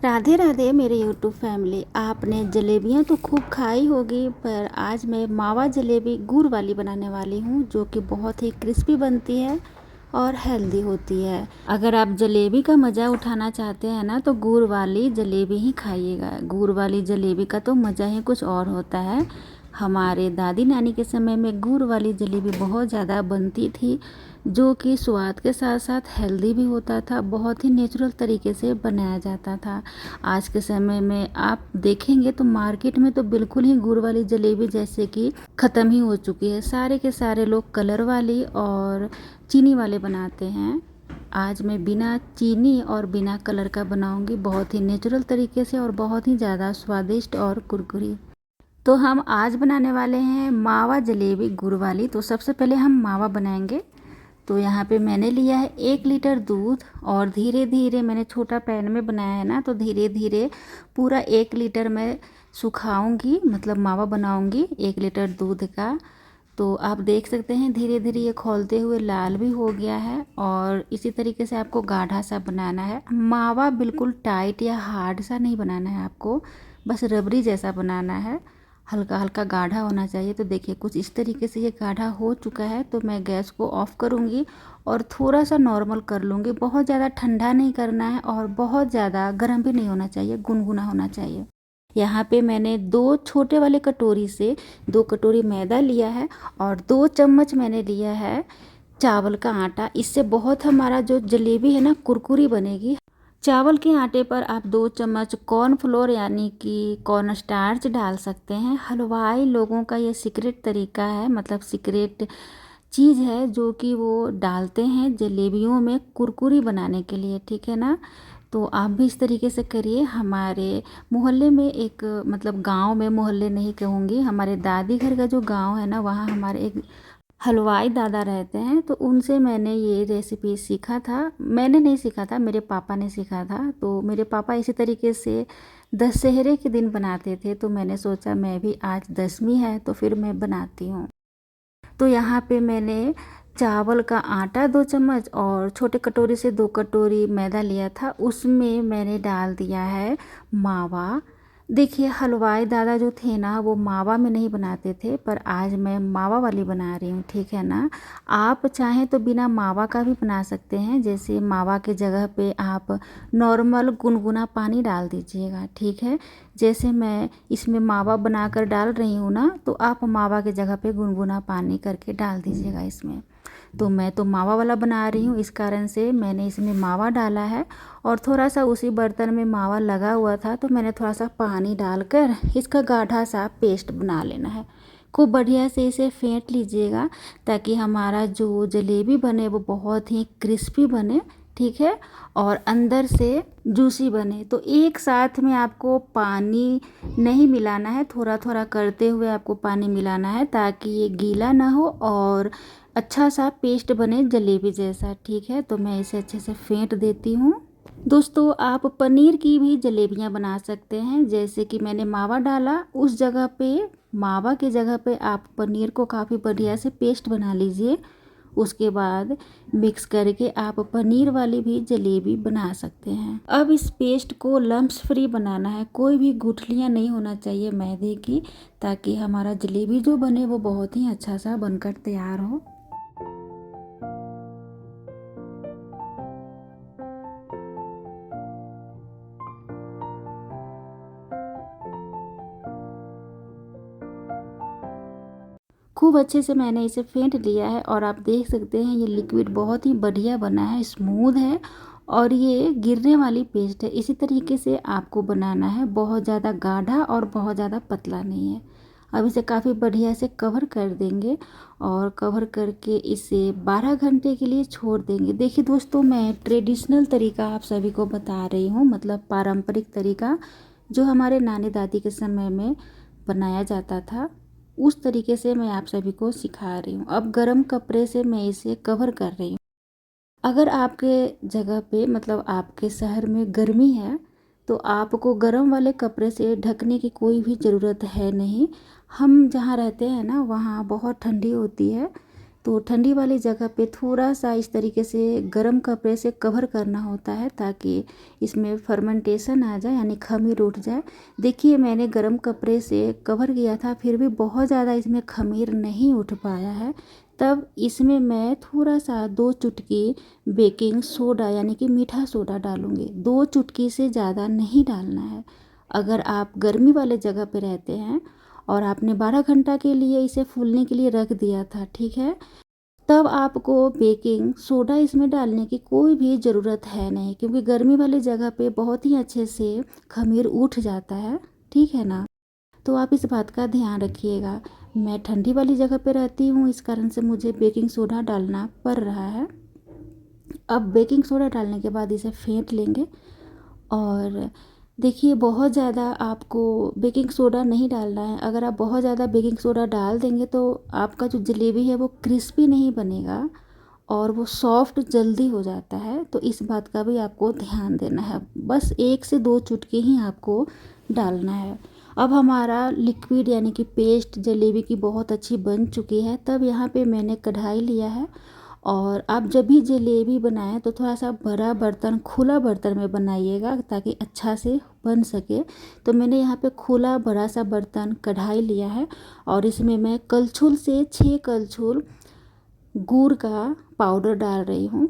राधे राधे मेरे YouTube family. आपने जलेबियाँ तो खूब खाई होगी, पर आज मैं मावा जलेबी गुड़ वाली बनाने वाली हूँ, जो कि बहुत ही क्रिस्पी बनती है और हेल्दी होती है। अगर आप जलेबी का मज़ा उठाना चाहते हैं ना, तो गुड़ वाली जलेबी ही खाइएगा। गुड़ वाली जलेबी का तो मज़ा ही कुछ और होता है। हमारे दादी नानी के समय में गुड़ वाली जलेबी बहुत ज़्यादा बनती थी, जो कि स्वाद के साथ साथ हेल्दी भी होता था। बहुत ही नेचुरल तरीके से बनाया जाता था। आज के समय में आप देखेंगे तो मार्केट में तो बिल्कुल ही गुड़ वाली जलेबी जैसे कि ख़त्म ही हो चुकी है। सारे के सारे लोग कलर वाली और चीनी वाले बनाते हैं। आज मैं बिना चीनी और बिना कलर का बनाऊंगी, बहुत ही नेचुरल तरीके से और बहुत ही ज़्यादा स्वादिष्ट और कुरकुरी। तो हम आज बनाने वाले हैं मावा जलेबी गुड़ वाली। तो सबसे पहले हम मावा बनाएंगे। तो यहाँ पे मैंने लिया है 1 लीटर दूध, और धीरे धीरे मैंने छोटा पैन में बनाया है ना, तो धीरे धीरे पूरा 1 लीटर मैं सुखाऊंगी, मतलब मावा बनाऊंगी 1 लीटर दूध का। तो आप देख सकते हैं धीरे धीरे ये खौलते हुए लाल भी हो गया है। और इसी तरीके से आपको गाढ़ा सा बनाना है। मावा बिल्कुल टाइट या हार्ड सा नहीं बनाना है आपको, बस रबड़ी जैसा बनाना है। हल्का हल्का गाढ़ा होना चाहिए। तो देखिए कुछ इस तरीके से ये गाढ़ा हो चुका है। तो मैं गैस को ऑफ़ करूँगी और थोड़ा सा नॉर्मल कर लूँगी। बहुत ज़्यादा ठंडा नहीं करना है और बहुत ज़्यादा गर्म भी नहीं होना चाहिए, गुनगुना होना चाहिए। यहाँ पे मैंने 2 छोटे वाले कटोरी से 2 कटोरी मैदा लिया है और 2 चम्मच मैंने लिया है चावल का आटा। इससे बहुत हमारा जो जलेबी है ना कुरकुरी बनेगी। चावल के आटे पर आप 2 चम्मच कॉर्नफ्लोर यानी कि कॉर्न स्टार्च डाल सकते हैं। हलवाई लोगों का ये सीक्रेट तरीका है, मतलब सीक्रेट चीज़ है जो कि वो डालते हैं जलेबियों में कुरकुरी बनाने के लिए, ठीक है ना। तो आप भी इस तरीके से करिए। हमारे मोहल्ले में एक, मतलब गांव में, मोहल्ले नहीं कहूँगी, हमारे दादी घर का जो गांव है ना, वहाँ हमारे एक हलवाई दादा रहते हैं। तो उनसे मैंने ये रेसिपी सीखा था। मैंने नहीं सीखा था, मेरे पापा ने सीखा था। तो मेरे पापा इसी तरीके से दशहरे के दिन बनाते थे। तो मैंने सोचा मैं भी, आज 10वीं है तो फिर मैं बनाती हूँ। तो यहाँ पे मैंने चावल का आटा 2 चम्मच और छोटे कटोरी से 2 कटोरी मैदा लिया था, उसमें मैंने डाल दिया है मावा। देखिए हलवाई दादा जो थे ना, वो मावा में नहीं बनाते थे, पर आज मैं मावा वाली बना रही हूँ, ठीक है ना। आप चाहें तो बिना मावा का भी बना सकते हैं। जैसे मावा के जगह पे आप नॉर्मल गुनगुना पानी डाल दीजिएगा, ठीक है। जैसे मैं इसमें मावा बनाकर डाल रही हूँ ना, तो आप मावा की जगह पे गुनगुना पानी करके डाल दीजिएगा इसमें। तो मैं तो मावा वाला बना रही हूँ, इस कारण से मैंने इसमें मावा डाला है। और थोड़ा सा उसी बर्तन में मावा लगा हुआ था, तो मैंने थोड़ा सा पानी डालकर इसका गाढ़ा सा पेस्ट बना लेना है। खूब बढ़िया से इसे फेंट लीजिएगा, ताकि हमारा जो जलेबी बने वो बहुत ही क्रिस्पी बने, ठीक है, और अंदर से जूसी बने। तो एक साथ में आपको पानी नहीं मिलाना है, थोड़ा थोड़ा करते हुए आपको पानी मिलाना है, ताकि ये गीला ना हो और अच्छा सा पेस्ट बने जलेबी जैसा, ठीक है। तो मैं इसे अच्छे से फेंट देती हूँ। दोस्तों आप पनीर की भी जलेबियाँ बना सकते हैं। जैसे कि मैंने मावा डाला, उस जगह पे, मावा की जगह पे आप पनीर को काफ़ी बढ़िया से पेस्ट बना लीजिए। उसके बाद मिक्स करके आप पनीर वाली भी जलेबी बना सकते हैं। अब इस पेस्ट को लम्प्स फ्री बनाना है, कोई भी गुठलियाँ नहीं होना चाहिए मैदे की, ताकि हमारा जलेबी जो बने वो बहुत ही अच्छा सा बनकर तैयार हो। खूब अच्छे से मैंने इसे फेंट लिया है और आप देख सकते हैं ये लिक्विड बहुत ही बढ़िया बना है, स्मूथ है और ये गिरने वाली पेस्ट है। इसी तरीके से आपको बनाना है, बहुत ज़्यादा गाढ़ा और बहुत ज़्यादा पतला नहीं है। अब इसे काफ़ी बढ़िया से कवर कर देंगे और कवर करके इसे 12 घंटे के लिए छोड़ देंगे। देखिए दोस्तों, मैं ट्रेडिशनल तरीका आप सभी को बता रही हूँ, मतलब पारंपरिक तरीका जो हमारे नानी दादी के समय में बनाया जाता था, उस तरीके से मैं आप सभी को सिखा रही हूँ। अब गरम कपड़े से मैं इसे कवर कर रही हूँ। अगर आपके जगह पे, मतलब आपके शहर में गर्मी है, तो आपको गर्म वाले कपड़े से ढकने की कोई भी ज़रूरत है नहीं। हम जहाँ रहते हैं ना, वहाँ बहुत ठंडी होती है, तो ठंडी वाली जगह पे थोड़ा सा इस तरीके से गर्म कपड़े से कवर करना होता है ताकि इसमें फर्मेंटेशन आ जाए, यानी खमीर उठ जाए। देखिए मैंने गर्म कपड़े से कवर किया था, फिर भी बहुत ज़्यादा इसमें खमीर नहीं उठ पाया है। तब इसमें मैं थोड़ा सा 2 चुटकी बेकिंग सोडा यानी कि मीठा सोडा डालूँगी। 2 चुटकी से ज़्यादा नहीं डालना है। अगर आप गर्मी वाले जगह पे रहते हैं और आपने 12 घंटा के लिए इसे फूलने के लिए रख दिया था, ठीक है, तब आपको बेकिंग सोडा इसमें डालने की कोई भी ज़रूरत है नहीं, क्योंकि गर्मी वाली जगह पे बहुत ही अच्छे से खमीर उठ जाता है, ठीक है ना। तो आप इस बात का ध्यान रखिएगा। मैं ठंडी वाली जगह पे रहती हूँ, इस कारण से मुझे बेकिंग सोडा डालना पड़ रहा है। अब बेकिंग सोडा डालने के बाद इसे फेंट लेंगे। और देखिए बहुत ज़्यादा आपको बेकिंग सोडा नहीं डालना है। अगर आप बहुत ज़्यादा बेकिंग सोडा डाल देंगे तो आपका जो जलेबी है वो क्रिस्पी नहीं बनेगा और वो सॉफ्ट जल्दी हो जाता है। तो इस बात का भी आपको ध्यान देना है। बस 1 से 2 चुटकी ही आपको डालना है। अब हमारा लिक्विड यानी कि पेस्ट जलेबी की बहुत अच्छी बन चुकी है। तब यहाँ पे मैंने कढ़ाई लिया है, और आप जब भी जलेबी बनाएं तो थोड़ा सा बड़ा बर्तन, खुला बर्तन में बनाइएगा ताकि अच्छा से बन सके। तो मैंने यहाँ पे खुला बड़ा सा बर्तन कढ़ाई लिया है और इसमें मैं कलछुल से 6 कलछुल गुड़ का पाउडर डाल रही हूँ।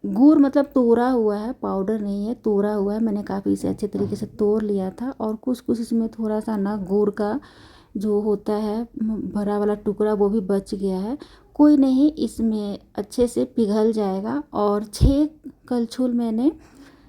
गुड़ मतलब तोड़ा हुआ है, पाउडर नहीं है, तोड़ा हुआ है। मैंने काफ़ी इसे अच्छे तरीके से तोड़ लिया था। और कुछ कुछ इसमें थोड़ा सा ना गुड़ का जो होता है भरा वाला टुकड़ा वो भी बच गया है। कोई नहीं, इसमें अच्छे से पिघल जाएगा। और 6 कलछुल मैंने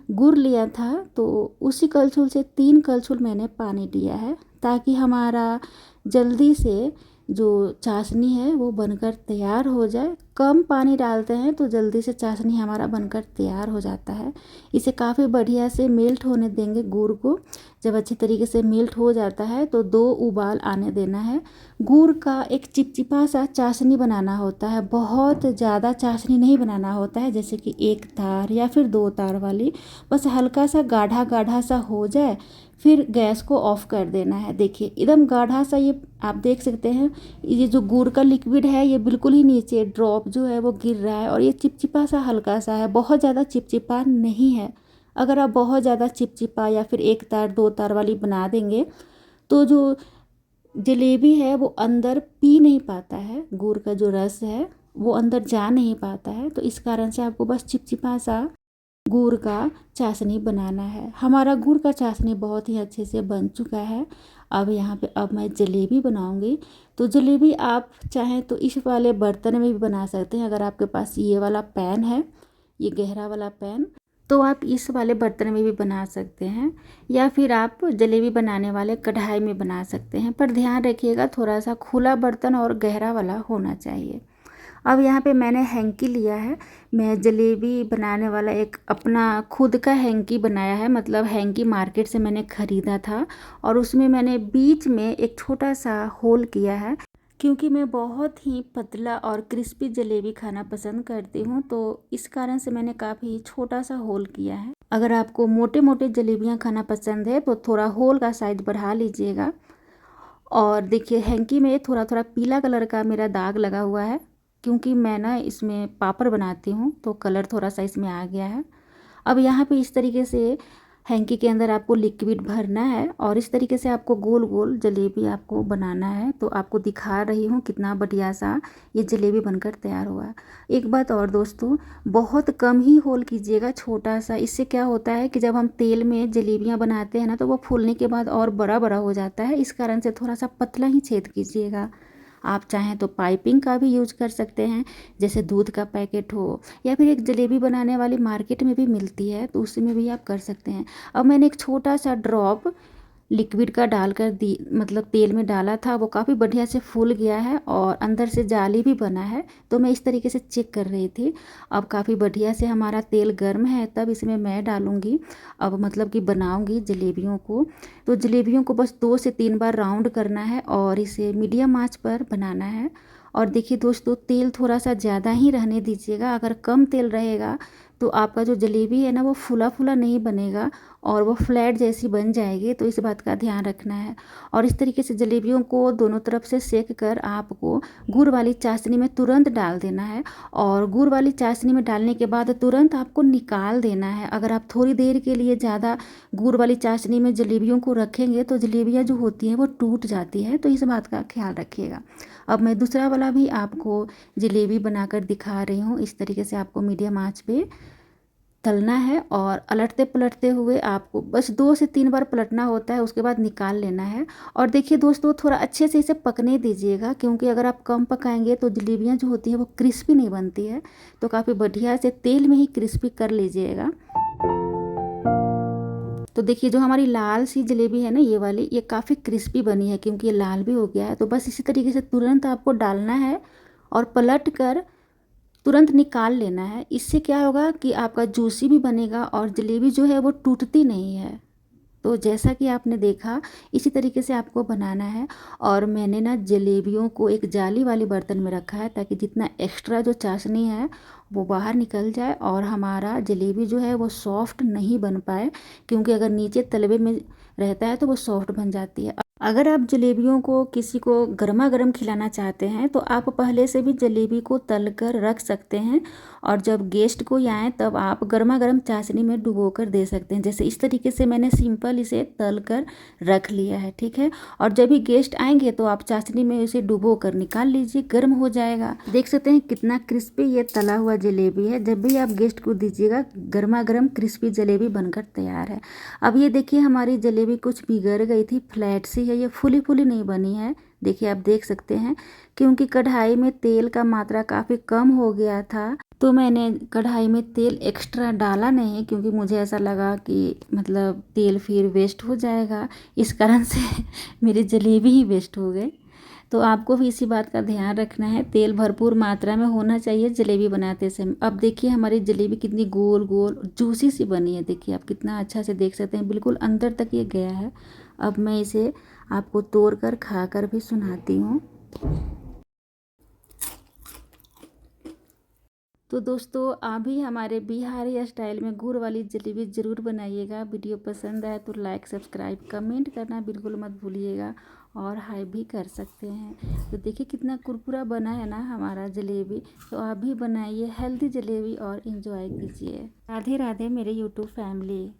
गुड़ लिया था, तो उसी कलछुल से 3 कलछुल मैंने पानी दिया है ताकि हमारा जल्दी से जो चाशनी है वो बनकर तैयार हो जाए। कम पानी डालते हैं तो जल्दी से चाशनी हमारा बनकर तैयार हो जाता है। इसे काफ़ी बढ़िया से मेल्ट होने देंगे गुड़ को। जब अच्छी तरीके से मेल्ट हो जाता है तो 2 उबाल आने देना है। गुड़ का एक चिपचिपा सा चाशनी बनाना होता है, बहुत ज़्यादा चाशनी नहीं बनाना होता है, जैसे कि 1 तार या फिर 2 तार वाली। बस हल्का सा गाढ़ा गाढ़ा सा हो जाए, फिर गैस को ऑफ कर देना है। देखिए एकदम गाढ़ा सा, ये आप देख सकते हैं, ये जो गुड़ का लिक्विड है ये बिल्कुल ही नीचे ड्रॉप जो है वो गिर रहा है। और ये चिपचिपा सा हल्का सा है, बहुत ज़्यादा चिपचिपा नहीं है। अगर आप बहुत ज़्यादा चिपचिपा या फिर 1 तार 2 तार वाली बना देंगे तो जो जलेबी है वो अंदर पी नहीं पाता है, गुड़ का जो रस है वो अंदर जा नहीं पाता है। तो इस कारण से आपको बस चिपचिपा सा गुड़ का चाशनी बनाना है। हमारा गुड़ का चाशनी बहुत ही अच्छे से बन चुका है। अब यहाँ पे अब मैं जलेबी बनाऊंगी। तो जलेबी आप चाहें तो इस वाले बर्तन में भी बना सकते हैं। अगर आपके पास ये वाला पैन है, ये गहरा वाला पैन, तो आप इस वाले बर्तन में भी बना सकते हैं, या फिर आप जलेबी बनाने वाले कढ़ाई में बना सकते हैं। पर ध्यान रखिएगा थोड़ा सा खुला बर्तन और गहरा वाला होना चाहिए। अब यहाँ पे मैंने हैंकी लिया है। मैं जलेबी बनाने वाला एक अपना खुद का हैंकी बनाया है, मतलब हैंकी मार्केट से मैंने ख़रीदा था। और उसमें मैंने बीच में एक छोटा सा होल किया है, क्योंकि मैं बहुत ही पतला और क्रिस्पी जलेबी खाना पसंद करती हूँ, तो इस कारण से मैंने काफ़ी छोटा सा होल किया है। अगर आपको मोटे मोटे जलेबियाँ खाना पसंद है तो थोड़ा होल का साइज बढ़ा लीजिएगा। और देखिए हैंकी में थोड़ा थोड़ा पीला कलर का मेरा दाग लगा हुआ है, क्योंकि मैं ना इसमें पापड़ बनाती हूँ तो कलर थोड़ा सा इसमें आ गया है। अब यहाँ पे इस तरीके से हैंकी के अंदर आपको लिक्विड भरना है और इस तरीके से आपको गोल गोल जलेबी आपको बनाना है। तो आपको दिखा रही हूँ कितना बढ़िया सा ये जलेबी बनकर तैयार हुआ है। एक बात और दोस्तों, बहुत कम ही होल कीजिएगा, छोटा सा। इससे क्या होता है कि जब हम तेल में जलेबियाँ बनाते हैं ना तो वो फूलने के बाद और बड़ा बड़ा हो जाता है। इस कारण से थोड़ा सा पतला ही छेद कीजिएगा। आप चाहें तो पाइपिंग का भी यूज कर सकते हैं, जैसे दूध का पैकेट हो, या फिर एक जलेबी बनाने वाली मार्केट में भी मिलती है तो उसमें भी आप कर सकते हैं। अब मैंने एक छोटा सा ड्रॉप लिक्विड का डालकर दी, मतलब तेल में डाला था, वो काफ़ी बढ़िया से फूल गया है और अंदर से जाली भी बना है। तो मैं इस तरीके से चेक कर रही थी। अब काफ़ी बढ़िया से हमारा तेल गर्म है, तब इसमें मैं डालूँगी, अब मतलब कि बनाऊँगी जलेबियों को। तो जलेबियों को बस 2 से 3 बार राउंड करना है और इसे मीडियम आंच पर बनाना है। और देखिए दोस्तों, तेल थोड़ा सा ज़्यादा ही रहने दीजिएगा। अगर कम तेल रहेगा तो आपका जो जलेबी है ना वो फूला फूला नहीं बनेगा और वो फ्लैट जैसी बन जाएगी। तो इस बात का ध्यान रखना है। और इस तरीके से जलेबियों को दोनों तरफ से सेक कर आपको गुड़ वाली चाशनी में तुरंत डाल देना है। और गुड़ वाली चाशनी में डालने के बाद तुरंत आपको निकाल देना है। अगर आप थोड़ी देर के लिए ज़्यादा गुड़ वाली चाशनी में जलेबियों को रखेंगे तो जलेबियाँ जो होती हैं वो टूट जाती है। तो इस बात का ख्याल रखिएगा। अब मैं दूसरा वाला भी आपको जलेबी बनाकर दिखा रही हूँ। इस तरीके से आपको मीडियम आंच पे तलना है और अलटते पलटते हुए आपको बस 2 से 3 बार पलटना होता है, उसके बाद निकाल लेना है। और देखिए दोस्तों, थोड़ा अच्छे से इसे पकने दीजिएगा, क्योंकि अगर आप कम पकाएंगे तो जलेबियाँ जो होती हैं वो क्रिस्पी नहीं बनती है। तो काफ़ी बढ़िया से तेल में ही क्रिस्पी कर लीजिएगा। तो देखिए जो हमारी लाल सी जलेबी है ना, ये वाली, ये काफ़ी क्रिस्पी बनी है क्योंकि ये लाल भी हो गया है। तो बस इसी तरीके से तुरंत आपको डालना है और पलट कर तुरंत निकाल लेना है। इससे क्या होगा कि आपका जूसी भी बनेगा और जलेबी जो है वो टूटती नहीं है। तो जैसा कि आपने देखा, इसी तरीके से आपको बनाना है। और मैंने ना जलेबियों को एक जाली वाले बर्तन में रखा है ताकि जितना एक्स्ट्रा जो चाशनी है वो बाहर निकल जाए और हमारा जलेबी जो है वो सॉफ्ट नहीं बन पाए, क्योंकि अगर नीचे तलवे में रहता है तो वो सॉफ्ट बन जाती है। अगर आप जलेबियों को किसी को गर्मा गर्म खिलाना चाहते हैं तो आप पहले से भी जलेबी को तल कर रख सकते हैं और जब गेस्ट को आए तब आप गर्मा गर्म चाशनी में डुबो कर दे सकते हैं। जैसे इस तरीके से मैंने सिंपल इसे तल कर रख लिया है, ठीक है। और जब भी गेस्ट आएंगे तो आप चाशनी में इसे डुबो कर निकाल लीजिए, गर्म हो जाएगा। देख सकते हैं कितना क्रिस्पी ये तला हुआ जलेबी है। जब भी आप गेस्ट को दीजिएगा, गर्मा गर्म क्रिस्पी जलेबी बनकर तैयार है। अब ये देखिए हमारी जलेबी कुछ बिगड़ गई थी, फ्लैट सी है, ये फुली फुली नहीं बनी है। देखिए आप देख सकते हैं, क्योंकि कढ़ाई में तेल का मात्रा काफ़ी कम हो गया था तो मैंने कढ़ाई में तेल एक्स्ट्रा डाला नहीं, क्योंकि मुझे ऐसा लगा कि मतलब तेल फिर वेस्ट हो जाएगा, इस कारण से मेरी जलेबी ही वेस्ट हो गई। तो आपको भी इसी बात का ध्यान रखना है, तेल भरपूर मात्रा में होना चाहिए जलेबी बनाते समय। अब देखिए हमारी जलेबी कितनी गोल गोल जूसी सी बनी है। देखिए आप कितना अच्छा से देख सकते हैं, बिल्कुल अंदर तक ये गया है। अब मैं इसे आपको तोड़ कर खा कर भी सुनाती हूँ। तो दोस्तों आप भी हमारे बिहारी स्टाइल में गुड़ वाली जलेबी ज़रूर बनाइएगा। वीडियो पसंद आए तो लाइक, सब्सक्राइब, कमेंट करना बिल्कुल मत भूलिएगा और हाई भी कर सकते हैं। तो देखिए कितना कुरकुरा बना है ना हमारा जलेबी। तो आप भी बनाइए हेल्दी जलेबी और इन्जॉय कीजिए। राधे राधे मेरे यूट्यूब फैमिली।